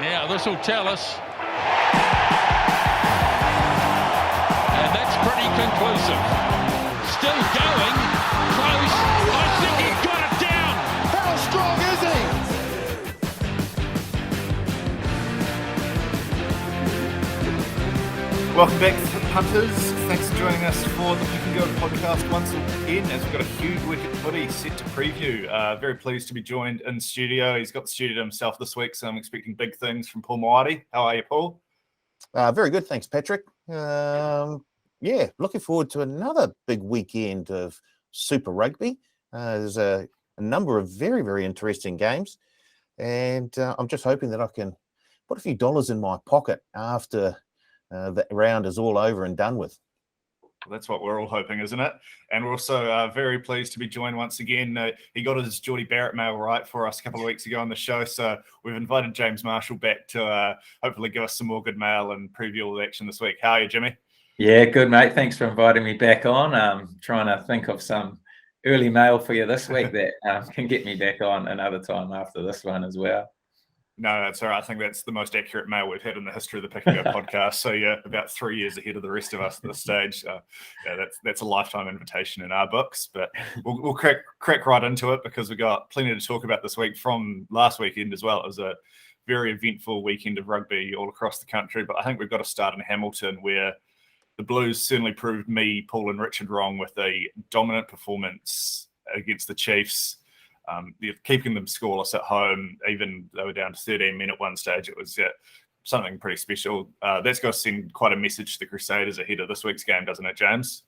Now this will tell us. And that's pretty conclusive. Still going. Close. I think he got it down. How strong is he? Welcome back, punters. Thanks for joining us for the Pick and Go podcast once again, as we've got a huge week at footy set to preview. Very pleased to be joined in studio. He's got the studio to himself this week, so I'm expecting big things from Paul Moati. How are you, Paul? Very good, thanks, Patrick. Looking forward to another big weekend of Super Rugby. There's a number of very, very interesting games, and I'm just hoping that I can put a few dollars in my pocket after the round is all over and done with. That's what we're all hoping, isn't it? And we're also very pleased to be joined once again. He got his Geordie Barrett mail right for us a couple of weeks ago on the show, so we've invited James Marshall back to hopefully give us some more good mail and preview all the action this week. How are you, Jimmy? Yeah, good, mate. Thanks for inviting me back on. Trying to think of some early mail for you this week that can get me back on another time after this one as well. No, that's all right. I think that's the most accurate mail we've had in the history of the Pick and Go podcast. So yeah, about 3 years ahead of the rest of us at this stage. That's a lifetime invitation in our books. But we'll crack right into it because we've got plenty to talk about this week from last weekend as well. It was a very eventful weekend of rugby all across the country. But I think we've got to start in Hamilton, where the Blues certainly proved me, Paul, and Richard wrong with a dominant performance against the Chiefs. They're keeping them scoreless at home, even they were down to 13 at one stage. It was something pretty special. That's got to send quite a message to the Crusaders ahead of this week's game, doesn't it, James?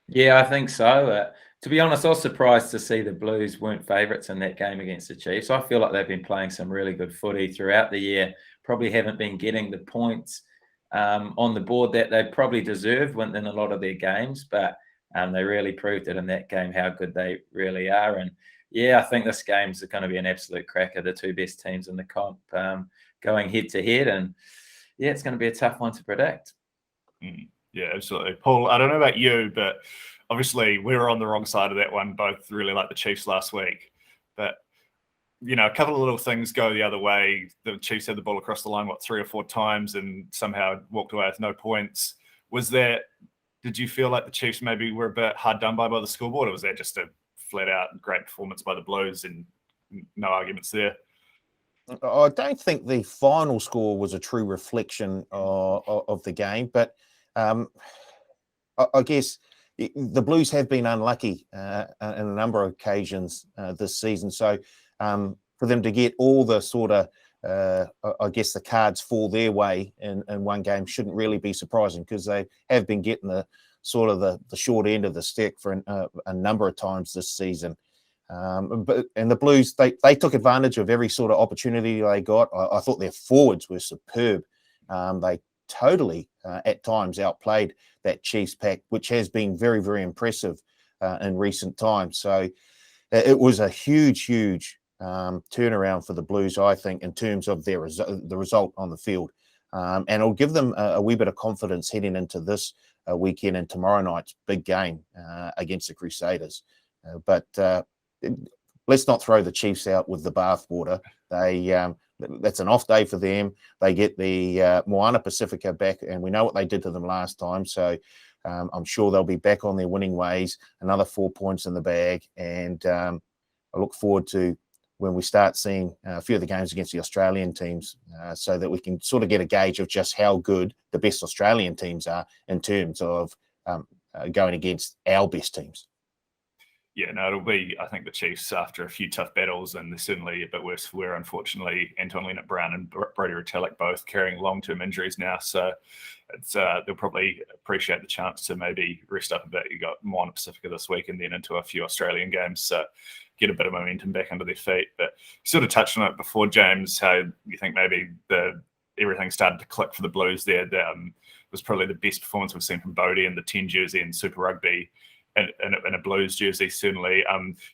Yeah, I think so. To be honest, I was surprised to see the Blues weren't favourites in that game against the Chiefs. I feel like they've been playing some really good footy throughout the year. Probably haven't been getting the points on the board that they probably deserve in a lot of their games, but they really proved it in that game how good they really are. And yeah, I think this game's going to be an absolute cracker. The two best teams in the comp going head to head. And yeah, it's going to be a tough one to predict. Yeah, absolutely. Paul, I don't know about you, but obviously we were on the wrong side of that one. Both really like the Chiefs last week. But, you know, a couple of little things go the other way. The Chiefs had the ball across the line, 3 or 4 times and somehow walked away with no points. Did you feel like the Chiefs maybe were a bit hard done by the scoreboard, or was that just a flat-out great performance by the Blues and no arguments there? I don't think the final score was a true reflection of the game, but I guess the Blues have been unlucky on a number of occasions this season. So for them to get all the sort of, I guess, the cards fall their way in one game shouldn't really be surprising, because they have been getting the short end of the stick for a number of times this season. And the Blues, they took advantage of every sort of opportunity they got. I thought their forwards were superb. They totally, at times, outplayed that Chiefs pack, which has been very, very impressive in recent times. So it was a huge turnaround for the Blues, I think, in terms of the result on the field. And it'll give them a wee bit of confidence heading into this weekend and tomorrow night's big game against the Crusaders. But let's not throw the Chiefs out with the bathwater. That's an off day for them. They get the Moana Pacifica back, and we know what they did to them last time. So I'm sure they'll be back on their winning ways. Another 4 points in the bag, and I look forward to when we start seeing a few of the games against the Australian teams, so that we can sort of get a gauge of just how good the best Australian teams are in terms of going against our best teams. Yeah, no, it'll be, I think, the Chiefs after a few tough battles, and they're certainly a bit worse for wear, unfortunately. Anton Leonard-Brown and Brodie Retallick both carrying long-term injuries now, so they'll probably appreciate the chance to maybe rest up a bit. You got Moana Pacifica this week and then into a few Australian games, so get a bit of momentum back under their feet. But you sort of touched on it before, James, how you think maybe everything started to click for the Blues there. That was probably the best performance we've seen from Bodie in the 10 jersey in Super Rugby. In a Blues jersey, certainly.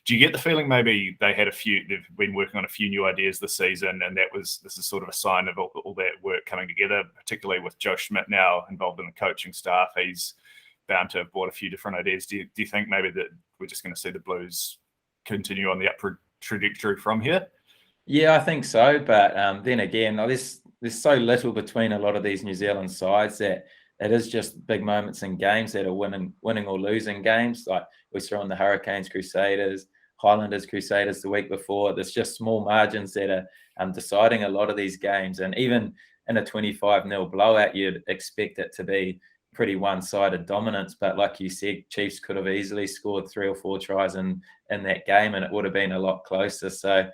Do you get the feeling maybe they've been working on a few new ideas this season, and this is sort of a sign of all that work coming together, particularly with Joe Schmidt now involved in the coaching staff? He's bound to have brought a few different ideas. Do you think maybe that we're just going to see the Blues continue on the upward trajectory from here? Yeah, I think so. But then again, there's so little between a lot of these New Zealand sides that it is just big moments in games that are winning or losing games. Like we saw in the Hurricanes, Crusaders, Highlanders, Crusaders the week before. There's just small margins that are deciding a lot of these games. And even in a 25-0 blowout, you'd expect it to be pretty one-sided dominance. But like you said, Chiefs could have easily scored 3 or 4 tries in that game, and it would have been a lot closer. So,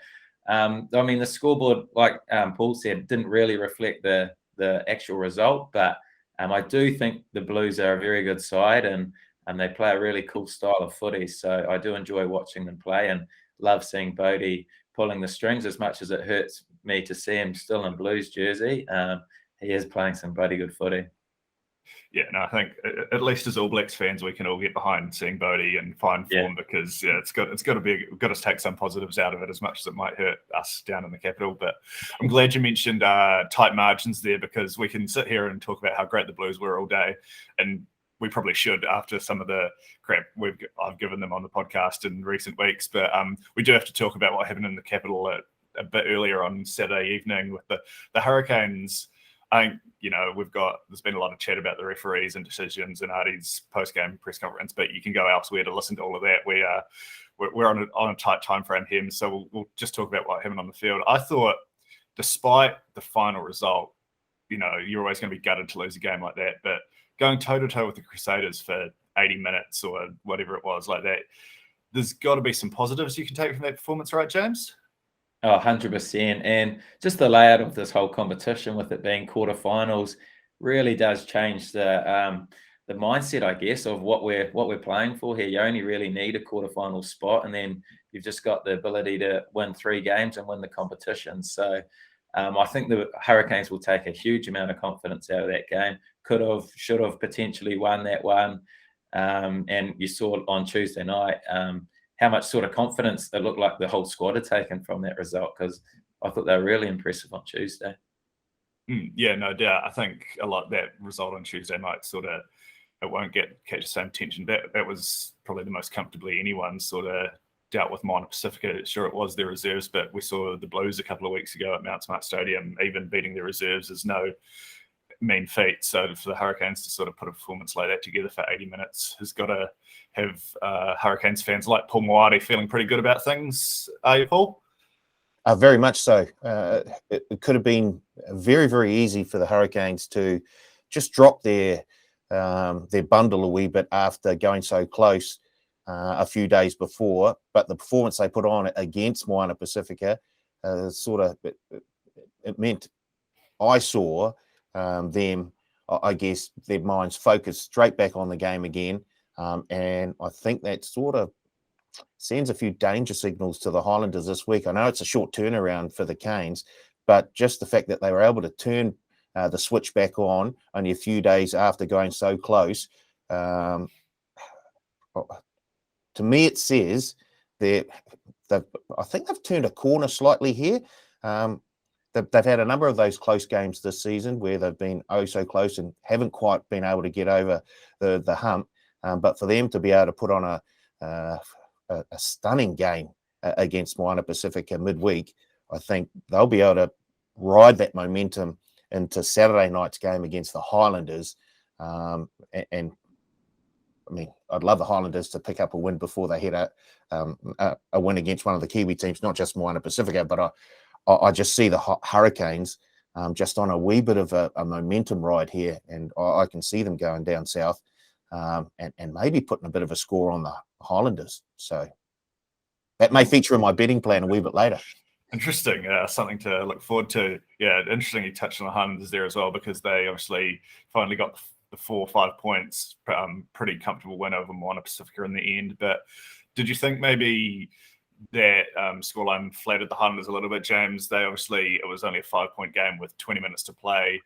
I mean, the scoreboard, like Paul said, didn't really reflect the actual result, but I do think the Blues are a very good side, and they play a really cool style of footy. So I do enjoy watching them play, and love seeing Bodie pulling the strings, as much as it hurts me to see him still in Blues jersey. He is playing some bloody good footy. Yeah, no, I think at least as All Blacks fans, we can all get behind seeing Bodie in fine form, because it's got to take some positives out of it, as much as it might hurt us down in the capital. But I'm glad you mentioned tight margins there, because we can sit here and talk about how great the Blues were all day, and we probably should after some of the crap I've given them on the podcast in recent weeks. But we do have to talk about what happened in the capital a bit earlier on Saturday evening with the Hurricanes. I think, there's been a lot of chat about the referees and decisions and Artie's post-game press conference, but you can go elsewhere to listen to all of that. We're on a tight time frame here, so we'll just talk about what happened on the field. I thought, despite the final result, you're always going to be gutted to lose a game like that, but going toe-to-toe with the Crusaders for 80 minutes or whatever it was like that, there's got to be some positives you can take from that performance, right, James? Oh, 100%. And just the layout of this whole competition, with it being quarterfinals, really does change the mindset, I guess, of what we're playing for here. You only really need a quarterfinal spot, and then you've just got the ability to win 3 games and win the competition. So I think the Hurricanes will take a huge amount of confidence out of that game. Should have potentially won that one. And you saw on Tuesday night how much sort of confidence it looked like the whole squad had taken from that result, because I thought they were really impressive on Tuesday. Yeah, no doubt. I think a lot of that result on Tuesday night it won't catch the same attention. That was probably the most comfortably anyone sort of dealt with Moana Pacifica. Sure, it was their reserves, but we saw the Blues a couple of weeks ago at Mount Smart Stadium. Even beating their reserves is no mean feat. So for the Hurricanes to sort of put a performance like that together for 80 minutes has got to have Hurricanes fans like Paul Moati feeling pretty good about things. Are you, Paul? Very much so. It could have been very, very easy for the Hurricanes to just drop their bundle a wee bit after going so close a few days before. But the performance they put on against Moana Pacifica it meant I saw them, I guess, their minds focused straight back on the game again. And I think that sort of sends a few danger signals to the Highlanders this week. I know it's a short turnaround for the Canes, but just the fact that they were able to turn the switch back on only a few days after going so close, to me it says I think they've turned a corner slightly here. They've had a number of those close games this season where they've been so close and haven't quite been able to get over the hump. But for them to be able to put on a stunning game against Moana Pacifica midweek, I think they'll be able to ride that momentum into Saturday night's game against the Highlanders. And I mean, I'd love the Highlanders to pick up a win before they hit a win against one of the Kiwi teams, not just Moana Pacifica, but I just see the Hurricanes just on a wee bit of a momentum ride here, and I can see them going down south and maybe putting a bit of a score on the Highlanders. So that may feature in my betting plan a wee bit later. Interesting. Something to look forward to. Yeah, interesting you touched on the Highlanders there as well, because they obviously finally got the 4 or 5 points. Pretty comfortable win over Moana Pacifica in the end. But did you think maybe that scoreline flattered the Highlanders a little bit, James? It was only a 5-point game with 20 minutes to play,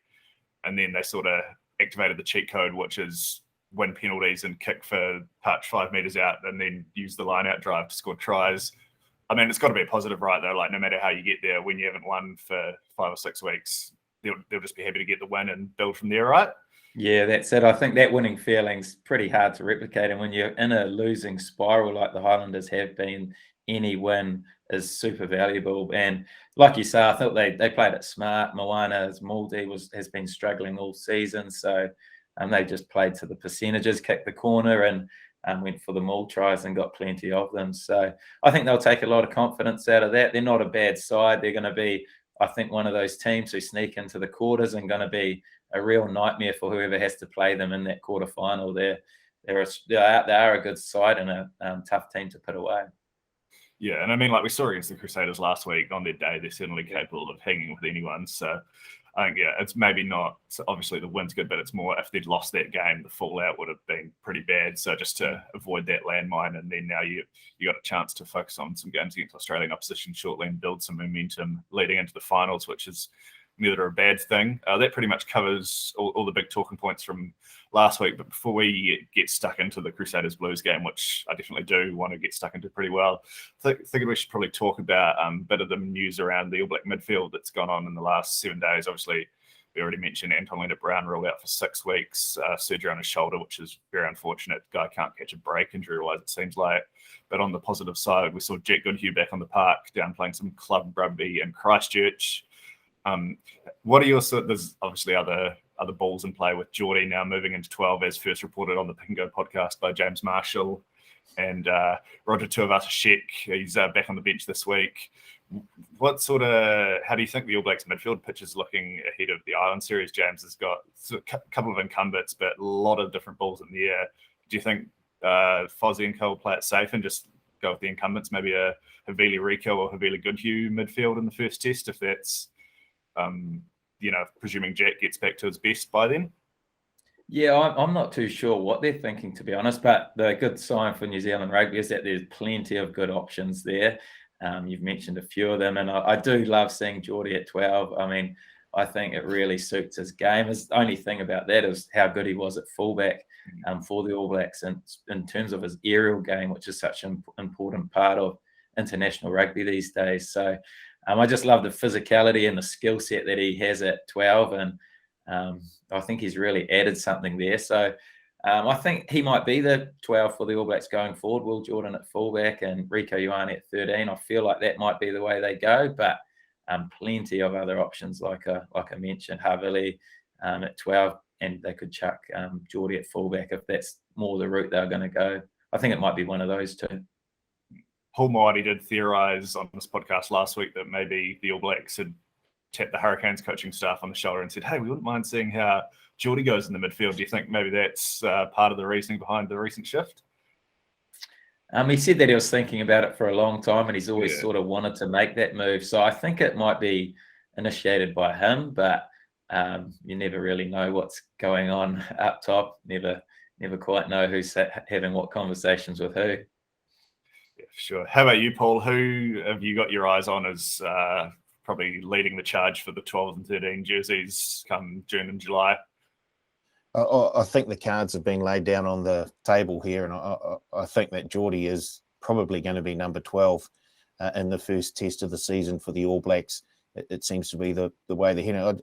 and then they sort of activated the cheat code, which is win penalties and kick for touch 5 meters out, and then use the line-out drive to score tries. I mean, it's got to be a positive, right, though? Like, no matter how you get there, when you haven't won for 5 or 6 weeks, they'll just be happy to get the win and build from there, right? Yeah, that's it. I think that winning feeling's pretty hard to replicate. And when you're in a losing spiral like the Highlanders have been, any win is super valuable. And like you say, I thought they played it smart. Moana's Maldi has been struggling all season, so they just played to the percentages, kicked the corner, and went for the maul tries and got plenty of them. So I think they'll take a lot of confidence out of that. They're not a bad side. They're going to be, I think, one of those teams who sneak into the quarters and going to be a real nightmare for whoever has to play them in that quarterfinal. They are a good side and a tough team to put away. Yeah, and I mean, like we saw against the Crusaders last week, on their day, they're certainly capable of hanging with anyone. So I think, yeah, it's maybe not, so obviously the win's good, but it's more if they'd lost that game, the fallout would have been pretty bad. So just to avoid that landmine, and then now you got a chance to focus on some games against Australian opposition shortly and build some momentum leading into the finals, which is neither a bad thing. That pretty much covers all the big talking points from last week. But before we get stuck into the Crusaders Blues game, which I definitely do want to get stuck into pretty well, I think we should probably talk about a bit of the news around the All Black midfield that's gone on in the last 7 days. Obviously, we already mentioned Anton Brown ruled out for 6 weeks, surgery on his shoulder, which is very unfortunate. Guy can't catch a break injury-wise, it seems like. But on the positive side, we saw Jack Goodhue back on the park, down playing some club rugby in Christchurch. What are your there's obviously other balls in play with Geordie now moving into 12, as first reported on the Pick and Go podcast by James Marshall, and Roger Tuivasa-Sheck. He's back on the bench this week. How do you think the All Blacks midfield pitch is looking ahead of the Island series? James has got a couple of incumbents, but a lot of different balls in the air. Do you think Fozzie and Co will play it safe and just go with the incumbents, maybe a Havili Rico or Havili Goodhue midfield in the first test, if that's presuming Jack gets back to his best by then? Yeah, I'm not too sure what they're thinking, to be honest, but the good sign for New Zealand rugby is that there's plenty of good options there. You've mentioned a few of them, and I do love seeing Geordie at 12. I mean, I think it really suits his game. The only thing about that is how good he was at fullback for the All Blacks, and in terms of his aerial game, which is such an important part of international rugby these days. So I just love the physicality and the skill set that he has at 12, and I think he's really added something there. So I think he might be the 12 for the All Blacks going forward. Will Jordan at fullback and Rico Ioane at 13. I feel like that might be the way they go, but plenty of other options, like I mentioned, Havili at 12, and they could chuck Geordie at fullback if that's more the route they're going to go. I think it might be one of those two. Paul Moati did theorise on this podcast last week that maybe the All Blacks had tapped the Hurricanes coaching staff on the shoulder and said, hey, we wouldn't mind seeing how Geordie goes in the midfield. Do you think maybe that's part of the reasoning behind the recent shift? He said that he was thinking about it for a long time, and he's always sort of wanted to make that move. So I think it might be initiated by him, but you never really know what's going on up top. Never quite know who's having what conversations with who. Yeah, sure. How about you, Paul? Who have you got your eyes on as probably leading the charge for the 12 and 13 jerseys come June and July? I think the cards have been laid down on the table here, and I think that Geordie is probably going to be number 12 in the first test of the season for the All Blacks. It seems to be the way they're heading.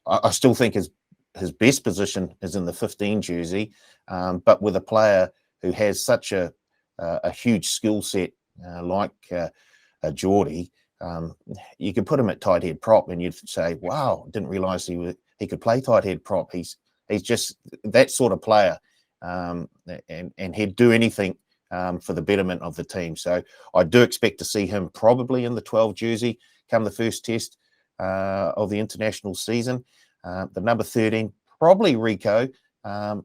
I still think his best position is in the 15 jersey, but with a player who has such a huge skill set like Geordie, you could put him at tight head prop and you'd say, wow, didn't realise he could play tight head prop. He's just that sort of player, and he'd do anything for the betterment of the team. So I do expect to see him probably in the 12 jersey come the first test of the international season. The number 13, probably Rico. I'd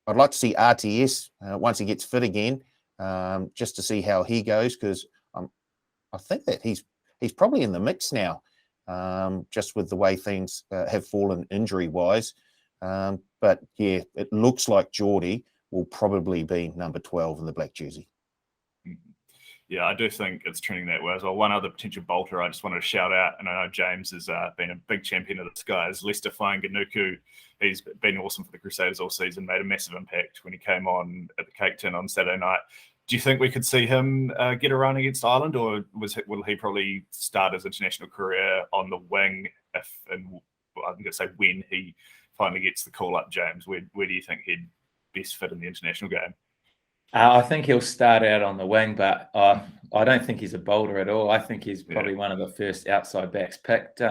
like to see RTS once he gets fit again, just to see how he goes, because I think that he's probably in the mix now, just with the way things have fallen injury-wise. But yeah, it looks like Geordie will probably be number 12 in the black jersey. Yeah, I do think it's trending that way as well. One other potential bolter I just wanted to shout out, and I know James has been a big champion of this guy, is Lester Fainganuku. He's been awesome for the Crusaders all season, made a massive impact when he came on at the Cake Tin on Saturday night. Do you think we could see him get a run against Ireland, or will he probably start his international career on the wing I'm going to say when he finally gets the call up, James? Where do you think he'd best fit in the international game? I think he'll start out on the wing, but I don't think he's a bowler at all. I think he's probably one of the first outside backs picked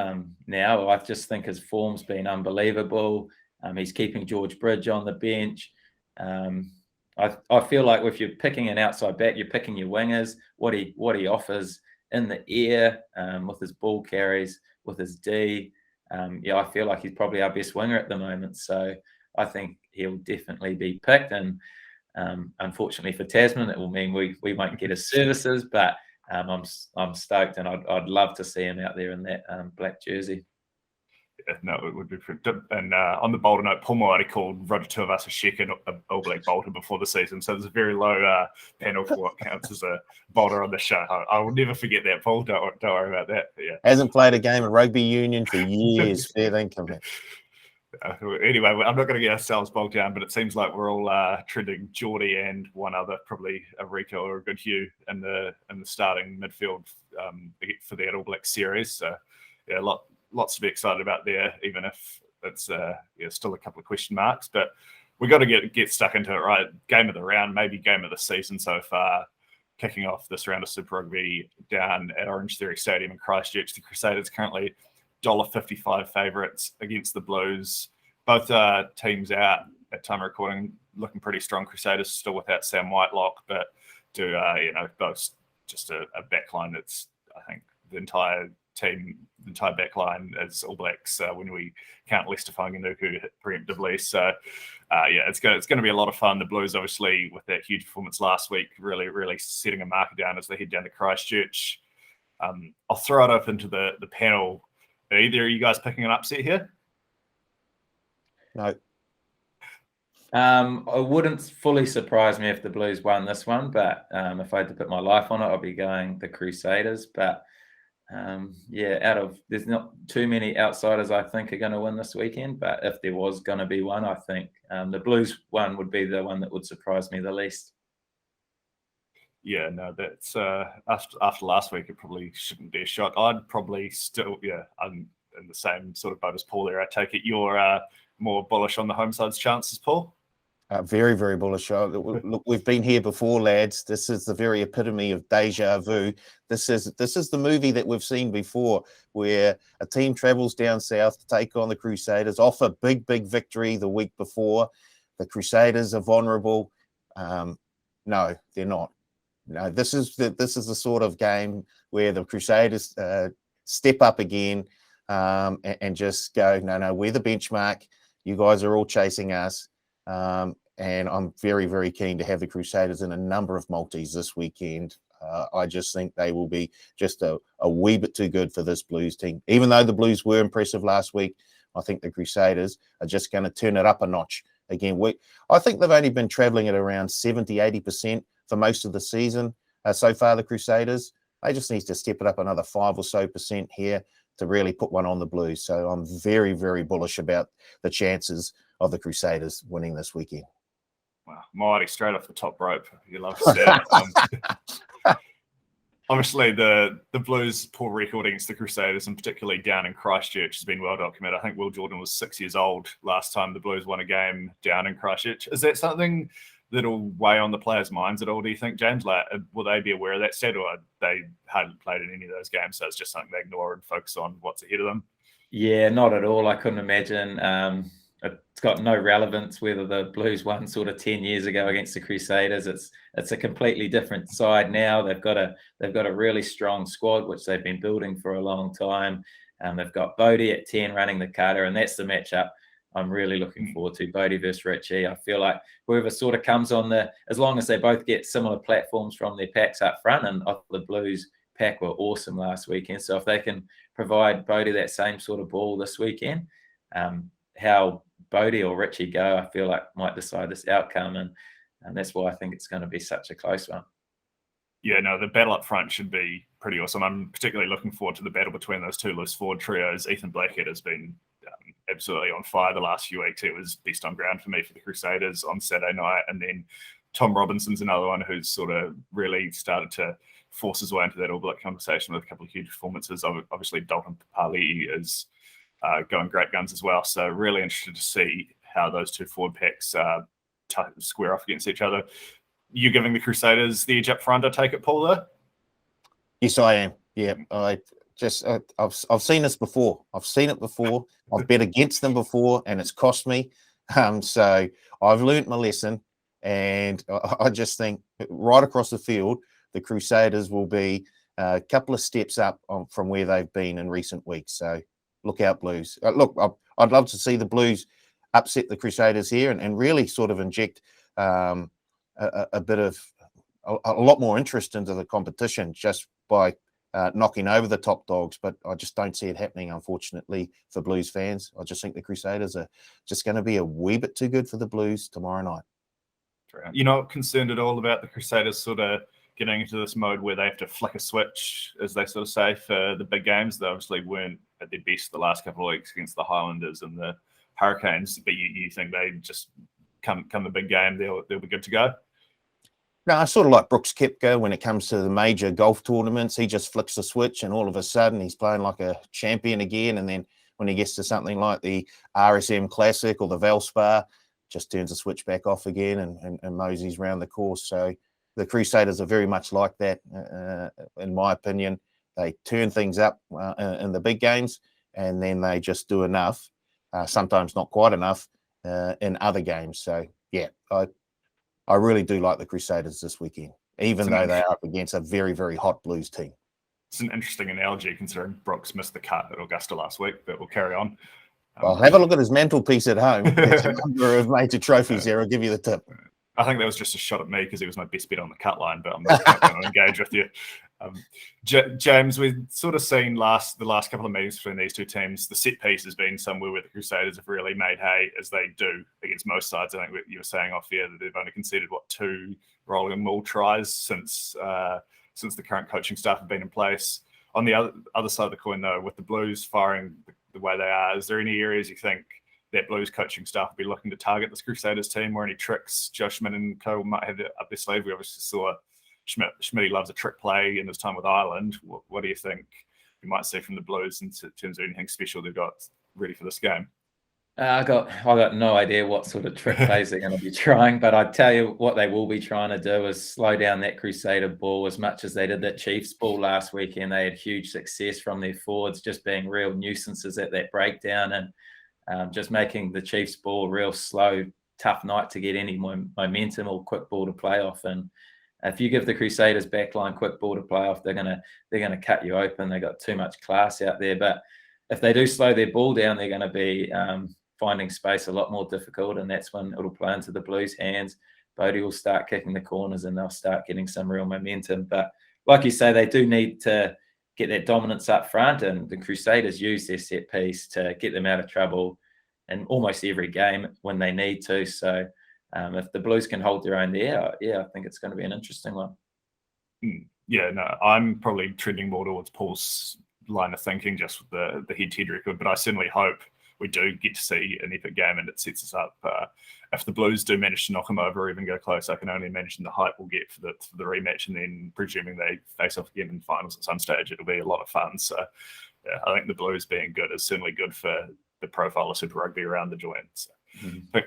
now. I just think his form's been unbelievable. He's keeping George Bridge on the bench. I feel like if you're picking an outside back, you're picking your wingers. What he offers in the air with his ball carries, with his D. I feel like he's probably our best winger at the moment. So I think he'll definitely be picked. And unfortunately for Tasman, it will mean we won't get his services. But I'm stoked, and I'd love to see him out there in that black jersey. Yeah, no, it would be pretty. And on the bowler note, Paul Moati called Roger Tuivasa-Sheck an All Black bowler before the season, so there's a very low panel for what counts as a bowler on the show. I will never forget that, Paul. Don't worry about that. But yeah, hasn't played a game of rugby union for years. Fair income. Anyway, I'm not going to get ourselves bogged down, but it seems like we're all trending Geordie and one other, probably a Rico or a Good Hugh in the starting midfield for the All Black series. So yeah, lots to be excited about there, even if it's still a couple of question marks. But we got to get stuck into it, right? Game of the round, maybe game of the season so far. Kicking off this round of Super Rugby down at Orange Theory Stadium in Christchurch, the Crusaders currently $1.55 favourites against the Blues. Both teams out at time of recording, looking pretty strong. Crusaders still without Sam Whitelock, but do both just a backline that's, I think, the entire backline as All Blacks when we count Lester Fainga'anuku preemptively. So it's going to be a lot of fun. The Blues, obviously, with that huge performance last week, really setting a marker down as they head down to Christchurch. I'll throw it open to the panel. Are either of you guys picking an upset here? No. It wouldn't fully surprise me if the Blues won this one, but if I had to put my life on it, I'd be going the Crusaders. But there's not too many outsiders I think are going to win this weekend. But if there was going to be one, I think the Blues one would be the one that would surprise me the least. Yeah, no, that's after last week, it probably shouldn't be a shot. I'd probably still, I'm in the same sort of boat as Paul there. I take it you're more bullish on the home side's chances, Paul? Very, very bullish. Look, we've been here before, lads. This is the very epitome of deja vu. This is the movie that we've seen before, where a team travels down south to take on the Crusaders, off a big victory the week before. The Crusaders are vulnerable. No, they're not. No, this is the sort of game where the Crusaders step up again and just go, no, we're the benchmark. You guys are all chasing us. And I'm very, very keen to have the Crusaders in a number of multis this weekend. I just think they will be just a wee bit too good for this Blues team. Even though the Blues were impressive last week, I think the Crusaders are just going to turn it up a notch again. I think they've only been travelling at around 70-80% for most of the season so far, the Crusaders. They just need to step it up another 5% or so here to really put one on the Blues. So I'm very, very bullish about the chances of the Crusaders winning this weekend. Wow, Mighty straight off the top rope. You love to see it. Obviously, the Blues' poor record against the Crusaders, and particularly down in Christchurch, has been well documented. I think Will Jordan was 6 years old last time the Blues won a game down in Christchurch. Is that something that'll weigh on the players' minds at all, do you think, James? Like, will they be aware of that stat, or they hadn't played in any of those games, so it's just something they ignore and focus on what's ahead of them? Yeah, not at all. I couldn't imagine. It's got no relevance whether the Blues won sort of 10 years ago against the Crusaders. It's a completely different side now. They've got a really strong squad, which they've been building for a long time. They've got Bodie at 10 running the cutter, and that's the matchup I'm really looking forward to, Bodie versus Richie. I feel like whoever sort of comes on as long as they both get similar platforms from their packs up front, and the Blues pack were awesome last weekend. So if they can provide Bodie that same sort of ball this weekend, how Bodie or Richie go, I feel like might decide this outcome, and that's why I think it's going to be such a close one. Yeah, no, the battle up front should be pretty awesome. I'm particularly looking forward to the battle between those two loose forward trios. Ethan Blackhead has been absolutely on fire the last few weeks. It was best on ground for me for the Crusaders on Saturday night, and then Tom Robinson's another one who's sort of really started to force his way into that All Black conversation with a couple of huge performances. Obviously, Dalton Papali'i is going great guns as well. So really interested to see how those two forward packs square off against each other. you giving the Crusaders the edge up front, I take it, Paul, though? Yes, I am. Yeah, I've seen this before. I've seen it before. I've bet against them before, and it's cost me. So I've learnt my lesson, and I just think right across the field, the Crusaders will be a couple of steps up from where they've been in recent weeks. So look out, Blues. Look, I'd love to see the Blues upset the Crusaders here and really sort of inject a bit of a lot more interest into the competition just by knocking over the top dogs. But I just don't see it happening, unfortunately, for Blues fans. I just think the Crusaders are just going to be a wee bit too good for the Blues tomorrow night. You're not concerned at all about the Crusaders sort of getting into this mode where they have to flick a switch, as they sort of say, for the big games? They obviously weren't at their best the last couple of weeks against the Highlanders and the Hurricanes, but you think they just come the big game, they'll be good to go? No, I sort of like Brooks Koepka when it comes to the major golf tournaments. He just flicks a switch and all of a sudden he's playing like a champion again. And then when he gets to something like the RSM Classic or the Valspar, just turns the switch back off again and moseys round the course. So the Crusaders are very much like that, in my opinion. They turn things up in the big games, and then they just do enough, sometimes not quite enough, in other games. So, yeah, I really do like the Crusaders this weekend, even though they're up against a very, very hot Blues team. It's an interesting analogy considering Brooks missed the cut at Augusta last week, but we'll carry on. Well, have a look at his mantelpiece at home. There's a number of major trophies there. I'll give you the tip. I think that was just a shot at me because he was my best bet on the cut line, but I'm not going to engage with you. James, we've sort of seen the last couple of meetings between these two teams. The set piece has been somewhere where the Crusaders have really made hay, as they do against most sides. I think you were saying off here that they've only conceded, 2 rolling maul tries since the current coaching staff have been in place. On the other side of the coin, though, with the Blues firing the way they are, is there any areas you think that Blues coaching staff will be looking to target this Crusaders team, or any tricks Joe Schmidt and co might have up their sleeve? We obviously saw Schmidt loves a trick play in his time with Ireland. What do you think we might see from the Blues in terms of anything special they've got ready for this game? I got no idea what sort of trick plays they're going to be trying, but I tell you what they will be trying to do is slow down that Crusader ball as much as they did that Chiefs ball last weekend. They had huge success from their forwards, just being real nuisances at that breakdown and just making the Chiefs ball a real slow, tough night to get any momentum or quick ball to play off. And if you give the Crusaders backline quick ball to play off, they're gonna cut you open. They got too much class out there. But if they do slow their ball down, they're going to be finding space a lot more difficult, and that's when it'll play into the Blues' hands. Bodie will start kicking the corners, and they'll start getting some real momentum. But like you say, they do need to get that dominance up front, and the Crusaders use their set piece to get them out of trouble in almost every game when they need to. So if the Blues can hold their own there, I think it's going to be an interesting one. Yeah, no, I'm probably trending more towards Paul's line of thinking just with the head-to-head record, but I certainly hope we do get to see an epic game and it sets us up. If the Blues do manage to knock them over or even go close, I can only imagine the hype we'll get for the rematch, and then presuming they face off again in finals at some stage, it'll be a lot of fun. So yeah, I think the Blues being good is certainly good for the profile of Super Rugby around the joint. So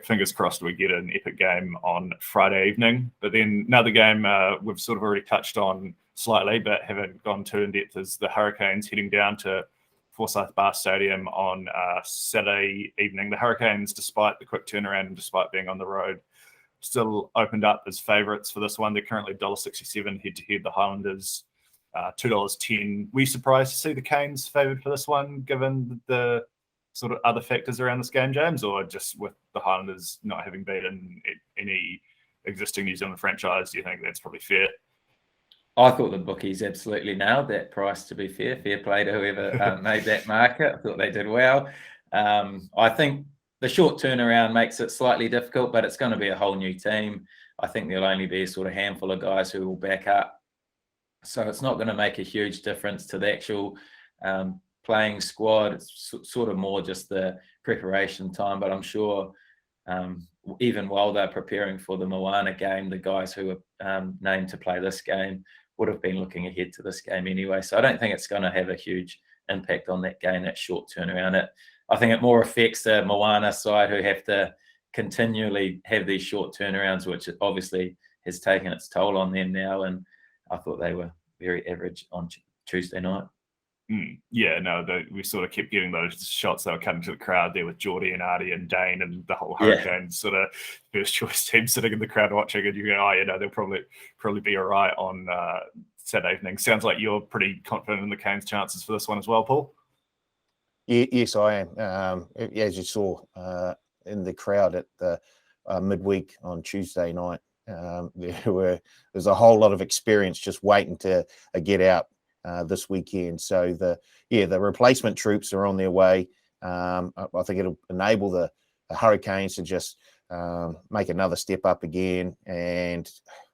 fingers crossed we get an epic game on Friday evening. But then another game we've sort of already touched on slightly, but haven't gone too in depth, is the Hurricanes heading down to Forsyth Bar Stadium on Saturday evening. The Hurricanes, despite the quick turnaround and despite being on the road, still opened up as favourites for this one. They're currently $1.67 head-to-head. The Highlanders, $2.10. Were you surprised to see the Canes favoured for this one, given the sort of other factors around this game, James, or just with the Highlanders not having beaten any existing New Zealand franchise, do you think that's probably fair? I thought the bookies absolutely nailed that price, to be fair. Fair play to whoever made that market. I thought they did well. I think the short turnaround makes it slightly difficult, but it's going to be a whole new team. I think there'll only be a sort of handful of guys who will back up. So it's not going to make a huge difference to the actual playing squad. It's sort of more just the preparation time, but I'm sure even while they're preparing for the Moana game, the guys who are named to play this game would have been looking ahead to this game anyway. So I don't think it's going to have a huge impact on that game, that short turnaround. I think it more affects the Moana side, who have to continually have these short turnarounds, which obviously has taken its toll on them now. And I thought they were very average on Tuesday night. Yeah, no, we sort of kept getting those shots that were coming to the crowd there with Geordie and Artie and Dane and the whole Hurricanes sort of first choice team sitting in the crowd watching, and you go, they'll probably be all right on Saturday evening. Sounds like you're pretty confident in the Canes' chances for this one as well, Paul. Yes, I am. As you saw in the crowd at the midweek on Tuesday night, there's a whole lot of experience just waiting to get out this weekend. So the replacement troops are on their way. I think it'll enable the Hurricanes to just make another step up again. And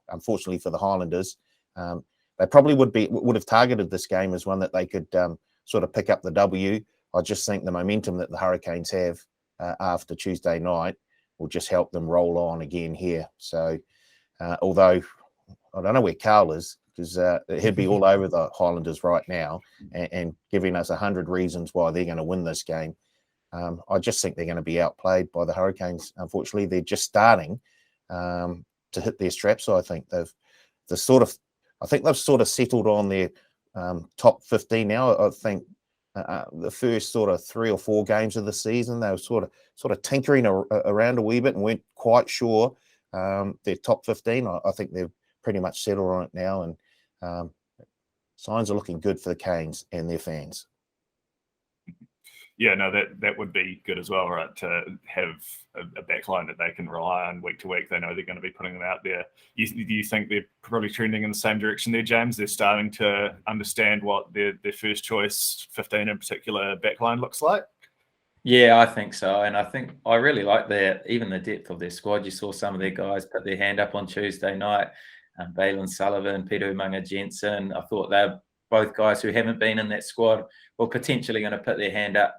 unfortunately for the Highlanders, they probably would have targeted this game as one that they could sort of pick up the W. I just think the momentum that the Hurricanes have after Tuesday night will just help them roll on again here. So although I don't know where Carl is, because he'd be all over the Highlanders right now and giving us 100 reasons why they're going to win this game. I just think they're going to be outplayed by the Hurricanes. Unfortunately, they're just starting to hit their straps. I think they've sort of settled on their top 15 now. I think the first sort of 3 or 4 games of the season, they were sort of tinkering around a wee bit and weren't quite sure their top 15. I think they've pretty much settled on it now, and signs are looking good for the Canes and their fans. Yeah, no, that would be good as well, right? To have a backline that they can rely on week to week. They know they're going to be putting them out there. Do you think they're probably trending in the same direction there, James? They're starting to understand what their first choice 15 in particular backline looks like? Yeah, I think so. And I think I really like even the depth of their squad. You saw some of their guys put their hand up on Tuesday night. Balin Sullivan, Peter Umaga Jensen. I thought they're both guys who haven't been in that squad were potentially going to put their hand up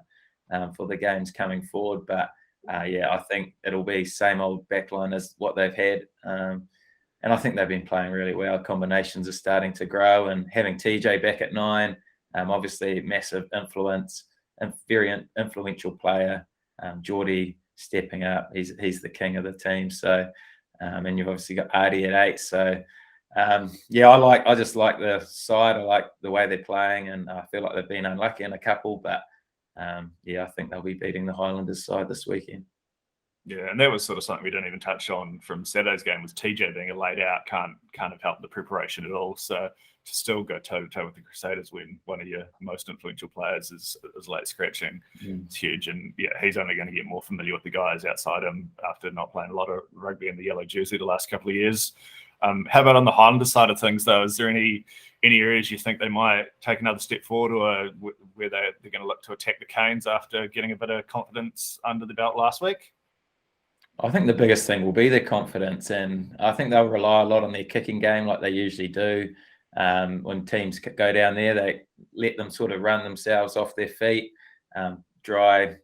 for the games coming forward. But I think it'll be same old backline as what they've had. And I think they've been playing really well. Combinations are starting to grow, and having TJ back at 9, obviously massive influence and very influential player. Geordie stepping up. He's the king of the team. So, and you've obviously got Artie at 8. So, I just like the side. I like the way they're playing, and I feel like they've been unlucky in a couple, but I think they'll be beating the Highlanders side this weekend. Yeah, and that was sort of something we didn't even touch on from Saturday's game, was TJ being a laid out can't have helped the preparation at all. So to still go toe to toe with the Crusaders when one of your most influential players is late scratching, it's huge. And he's only going to get more familiar with the guys outside him after not playing a lot of rugby in the yellow jersey the last couple of years. How about on the Highlanders side of things, though? Is there any areas you think they might take another step forward, or where they're going to look to attack the Canes after getting a bit of confidence under the belt last week? I think the biggest thing will be their confidence, and I think they'll rely a lot on their kicking game like they usually do. When teams go down there, they let them sort of run themselves off their feet. Dry,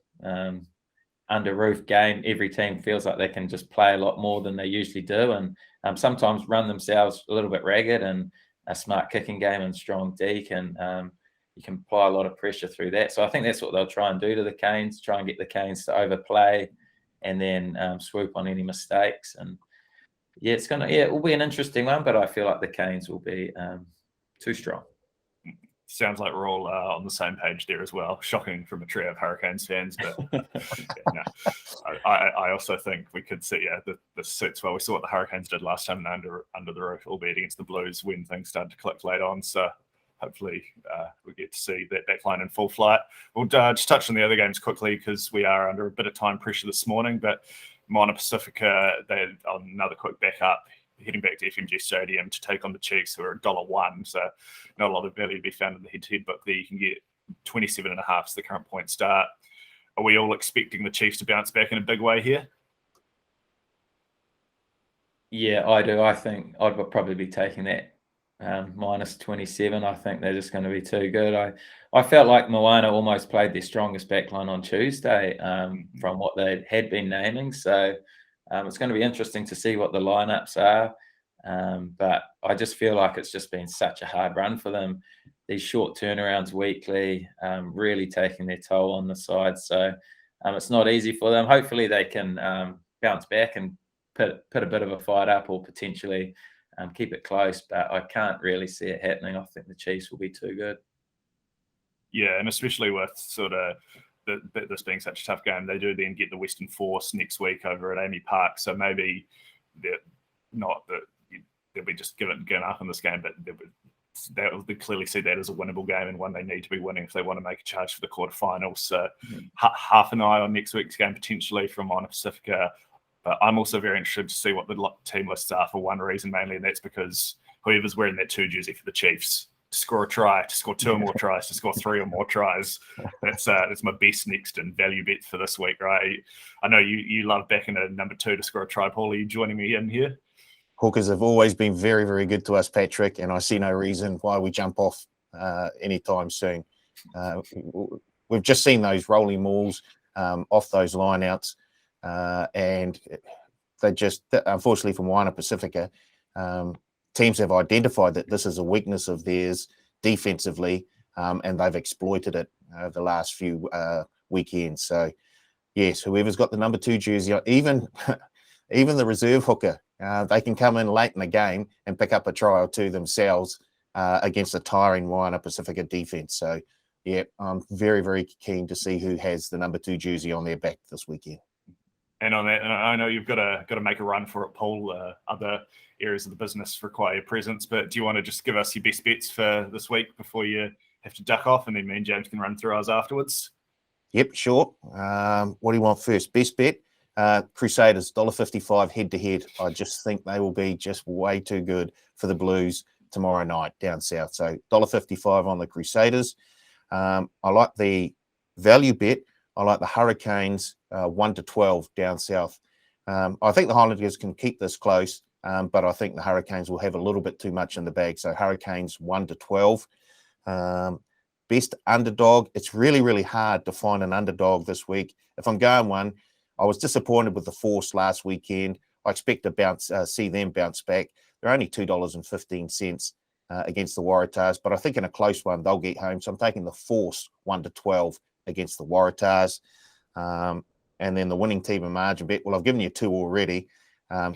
under roof game, every team feels like they can just play a lot more than they usually do, and sometimes run themselves a little bit ragged. And a smart kicking game and strong deke, and you can apply a lot of pressure through that. So I think that's what they'll try and do to the Canes, try and get the Canes to overplay and then swoop on any mistakes. And it will be an interesting one, but I feel like the Canes will be too strong. Sounds like we're all on the same page there as well. Shocking from a trio of Hurricanes fans, but I also think we could see the suits well. We saw what the Hurricanes did last time under the roof, albeit against the Blues when things started to click late on. So hopefully we get to see that backline in full flight. We'll just touch on the other games quickly because we are under a bit of time pressure this morning. But Moana Pacifica, they're on another quick backup, heading back to FMG Stadium to take on the Chiefs, who are $1. So not a lot of value to be found in the head-to-head book there. You can get 27.5 is the current point start. Are we all expecting the Chiefs to bounce back in a big way here? Yeah, I do. I think I'd probably be taking that minus 27. I think they're just going to be too good. I felt like Moana almost played their strongest backline on Tuesday from what they had been naming. So it's going to be interesting to see what the lineups are. But I just feel like it's just been such a hard run for them. These short turnarounds weekly, really taking their toll on the side. So it's not easy for them. Hopefully they can bounce back and put a bit of a fight up or potentially keep it close. But I can't really see it happening. I think the Chiefs will be too good. Yeah, and especially with sort of this being such a tough game, they do then get the Western Force next week over at Amy Park. So maybe they're not that they'll be just given up in this game, but they clearly see that as a winnable game and one they need to be winning if they want to make a charge for the quarterfinals. So half an eye on next week's game potentially from Moana Pacifica. But I'm also very interested to see what the team lists are for one reason mainly, and that's because whoever's wearing that 2 jersey for the Chiefs, to score a try, to score 2 or more tries, to score 3 or more tries. That's my best next and value bet for this week, right? I know you love backing a number 2 to score a try. Paul, are you joining me in here? Hawkers have always been very, very good to us, Patrick, and I see no reason why we jump off anytime soon. We've just seen those rolling mauls off those lineouts, and they just, unfortunately for Moana Pacifica, teams have identified that this is a weakness of theirs defensively, and they've exploited it the last few weekends. So, yes, whoever's got the number 2 jersey, even the reserve hooker, they can come in late in the game and pick up a try or 2 themselves against a tiring Moana Pacifica defense. So, yeah, I'm very, very keen to see who has the number 2 jersey on their back this weekend. And on that, and I know you've got to make a run for it, Paul. Other areas of the business require your presence, but do you want to just give us your best bets for this week before you have to duck off, and then me and James can run through ours afterwards? Yep, sure. What do you want first? Best bet? Crusaders, $1.55 head-to-head. I just think they will be just way too good for the Blues tomorrow night down south. So $1.55 on the Crusaders. I like the value bet. I like the Hurricanes 1-12 down south. I think the Highlanders can keep this close, but I think the Hurricanes will have a little bit too much in the bag. So Hurricanes 1-12. Best underdog. It's really, really hard to find an underdog this week. If I'm going one, I was disappointed with the Force last weekend. I expect to see them bounce back. They're only $2.15 against the Waratahs, but I think in a close one, they'll get home. So I'm taking the Force 1-12 against the Waratahs. And then the winning team and margin bet. Well, I've given you 2 already. I'll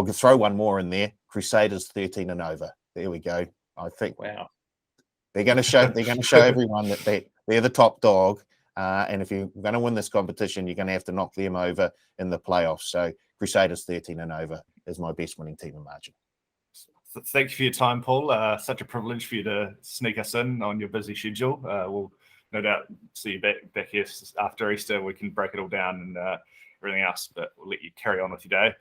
throw one more in there. Crusaders 13 and over. There we go. I think they're going to show everyone that they're the top dog. And if you're going to win this competition, you're going to have to knock them over in the playoffs. So Crusaders 13 and over is my best winning team and margin. Thank you for your time, Paul. Such a privilege for you to sneak us in on your busy schedule. We'll no doubt see you back here after Easter. We can break it all down and everything else, but we'll let you carry on with your day.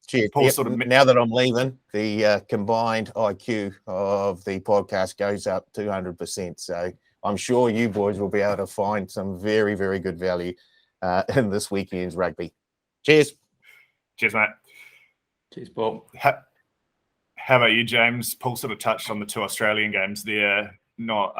Cheers. Paul, yep. Now that I'm leaving, the combined IQ of the podcast goes up 200%. So I'm sure you boys will be able to find some very, very good value in this weekend's rugby. Cheers. Cheers, mate. Cheers, Paul. How about you, James? Paul sort of touched on the 2 Australian games there. Not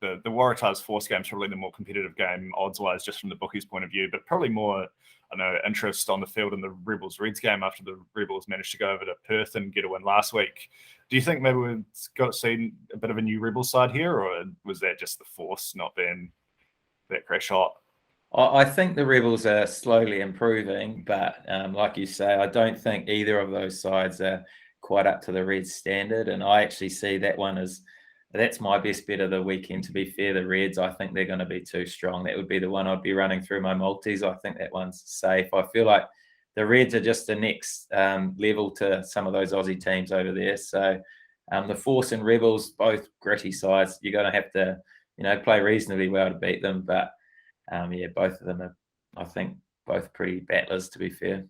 the Waratahs Force game's probably the more competitive game odds-wise, just from the bookies' point of view, but probably more, I know, interest on the field in the Rebels Reds game after the Rebels managed to go over to Perth and get a win last week. Do you think maybe we've got to see a bit of a new Rebels side here, or was that just the Force not being that crash hot? I think the Rebels are slowly improving, but like you say, I don't think either of those sides are quite up to the Reds standard. And I actually see that one as, that's my best bet of the weekend, to be fair. The Reds, I think they're going to be too strong. That would be the one I'd be running through my multis. I think that one's safe. I feel like the Reds are just the next level to some of those Aussie teams over there. So the Force and Rebels, both gritty sides, you're going to have to, play reasonably well to beat them. But both of them are, I think, both pretty battlers, to be fair.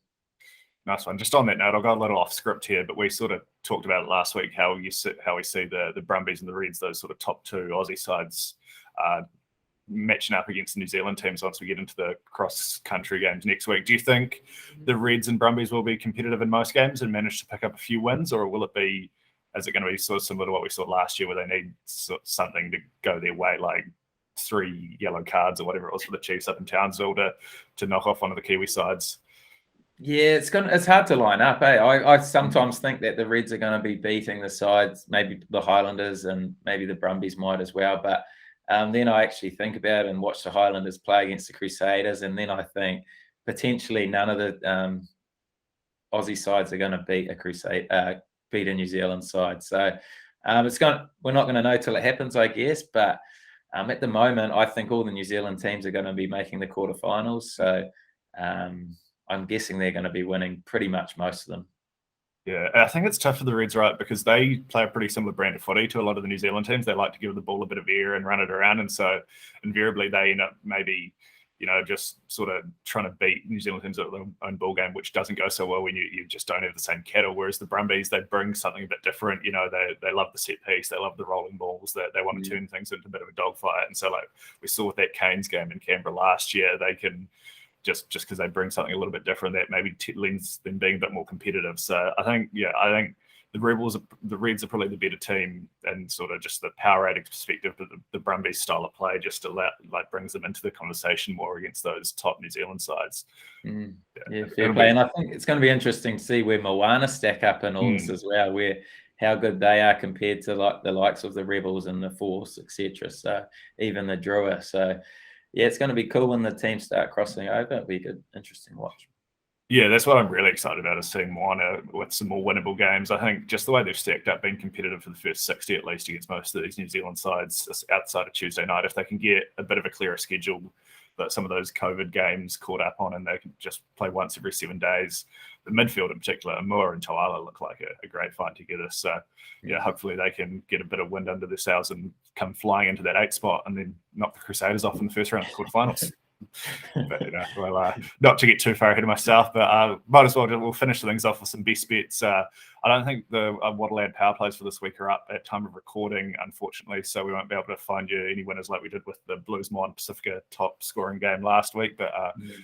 Nice one. Just on that note, I'll go a little off script here, but we sort of talked about it last week, how we see the Brumbies and the Reds, those sort of top 2 Aussie sides, matching up against the New Zealand teams once we get into the cross-country games next week. Do you think the Reds and Brumbies will be competitive in most games and manage to pick up a few wins, or will it be, is it going to be sort of similar to what we saw last year, where they need something to go their way, like 3 yellow cards or whatever it was for the Chiefs up in Townsville to knock off one of the Kiwi sides? Yeah, it's hard to line up. I sometimes think that the Reds are going to be beating the sides, maybe the Highlanders and maybe the Brumbies might as well. But then I actually think about it and watch the Highlanders play against the Crusaders, and then I think potentially none of the Aussie sides are going to beat a New Zealand side. So we're not going to know till it happens, I guess. But at the moment, I think all the New Zealand teams are going to be making the quarterfinals. So I'm guessing they're going to be winning pretty much most of them. Yeah, I think it's tough for the Reds, right? Because they play a pretty similar brand of footy to a lot of the New Zealand teams. They like to give the ball a bit of air and run it around. And so invariably they end up maybe, just sort of trying to beat New Zealand teams at their own ball game, which doesn't go so well when you just don't have the same cattle. Whereas the Brumbies, they bring something a bit different. They love the set piece. They love the rolling balls. They want to turn things into a bit of a dogfight. And so like we saw with that Canes game in Canberra last year, they can just because they bring something a little bit different that maybe lends them being a bit more competitive. So I think the Reds are probably the better team and sort of just the power rating perspective, but the Brumbies style of play just brings them into the conversation more against those top New Zealand sides. Yeah, fair play. And I think it's going to be interesting to see where Moana stack up in all this as well, how good they are compared to like the likes of the Rebels and the Force, etc. So even the Drua. So yeah, it's going to be cool when the teams start crossing over. It'll be a good, interesting watch. Yeah, that's what I'm really excited about, is seeing Moana with some more winnable games. I think just the way they've stacked up, being competitive for the first 60 at least against most of these New Zealand sides outside of Tuesday night, if they can get a bit of a clearer schedule that some of those COVID games caught up on and they can just play once every 7 days. The midfield in particular, Moa and Toala look like a great fight together. So yeah, hopefully they can get a bit of wind under their sails and come flying into that 8th spot and then knock the Crusaders off in the first round of the quarterfinals. But not to get too far ahead of myself, but might as well we'll finish things off with some best bets. I don't think the Waddleland power plays for this week are up at time of recording, unfortunately, so we won't be able to find you any winners like we did with the Blues Pacifica top scoring game last week. But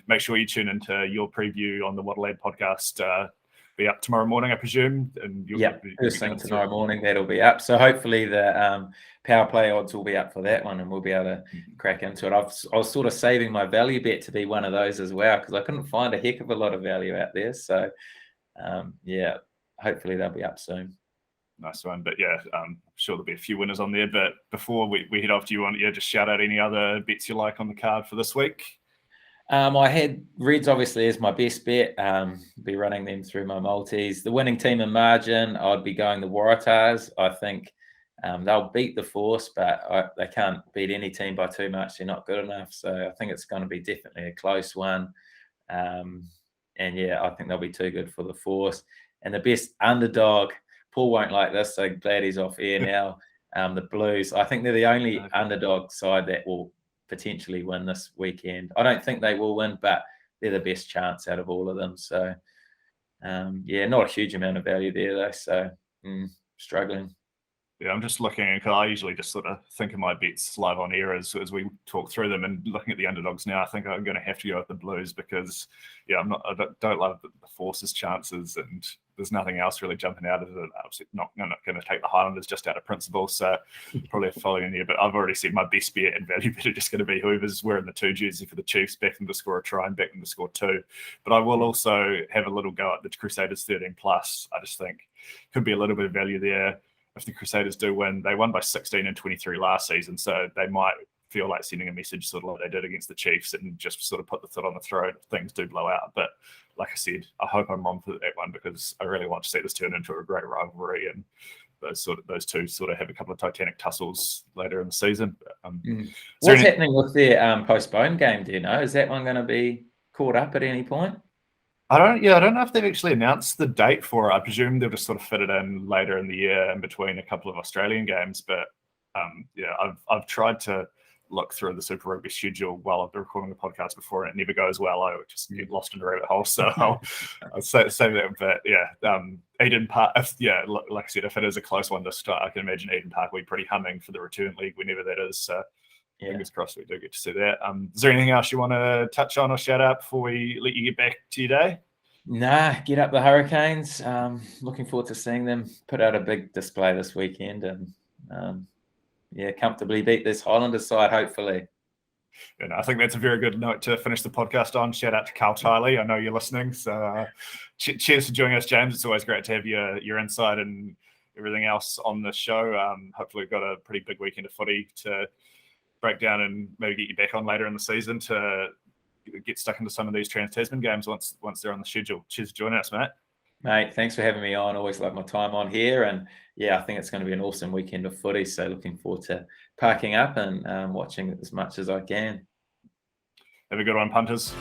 make sure you tune into your preview on the Waddleland podcast. Be up tomorrow morning, I presume. And first thing tomorrow morning, that'll be up. So hopefully the power play odds will be up for that one, and we'll be able to crack into it. I was sort of saving my value bet to be one of those as well, because I couldn't find a heck of a lot of value out there. So hopefully they'll be up soon. Nice one. But yeah, I'm sure there'll be a few winners on there. But before we head off, do you want to just shout out any other bets you like on the card for this week? I had Reds obviously as my best bet. Be running them through my multis. The winning team in margin, I'd be going the Waratahs. I think they'll beat the Force, but they can't beat any team by too much. They're not good enough. So I think it's going to be definitely a close one. And yeah, I think they'll be too good for the Force. And the best underdog, Paul won't like this, so glad he's off air now. The Blues, I think they're the only underdog side that will potentially win this weekend. I don't think they will win, but they're the best chance out of all of them. So not a huge amount of value there though. So struggling. Yeah, I'm just looking, because I usually just sort of think of my bets live on air as we talk through them, and looking at the underdogs now, I think I'm going to have to go with the Blues because, I don't love the Force's chances, and there's nothing else really jumping out of it. I'm not going to take the Highlanders just out of principle, so probably following there. But I've already said my best bet and value bet are just going to be whoever's wearing the 2 jersey for the Chiefs, back them to score a try and back them to score 2. But I will also have a little go at the Crusaders 13+. I just think could be a little bit of value there. If the Crusaders do win, they won by 16 and 23 last season, so they might feel like sending a message sort of like they did against the Chiefs and just sort of put the foot on the throat if things do blow out. But like I said, I hope I'm wrong for that one, because I really want to see this turn into a great rivalry, and those two sort of have a couple of titanic tussles later in the season. What's happening with their postponed game? Do you know? Is that one going to be caught up at any point? I don't know if they've actually announced the date for it. I presume they'll just sort of fit it in later in the year in between a couple of Australian games. But I've tried to look through the Super Rugby schedule while I've been recording the podcast before, and it never goes well. I just get lost in a rabbit hole. So I'll say that. But Eden Park, like I said, if it is a close one to start, I can imagine Eden Park will be pretty humming for the return league whenever that is. So fingers crossed we do get to see that. Is there anything else you want to touch on or shout out before we let you get back to your day? Nah, get up the Hurricanes. Looking forward to seeing them put out a big display this weekend and comfortably beat this Highlanders side, hopefully. And I think that's a very good note to finish the podcast on. Shout out to Carl Tiley. I know you're listening. So cheers for joining us, James. It's always great to have your insight and everything else on the show. Hopefully we've got a pretty big weekend of footy to break down and maybe get you back on later in the season to get stuck into some of these Trans-Tasman games once they're on the schedule. Cheers for joining us, mate. Mate, thanks for having me on. Always love my time on here. And yeah, I think it's going to be an awesome weekend of footy. So looking forward to parking up and watching it as much as I can. Have a good one, punters.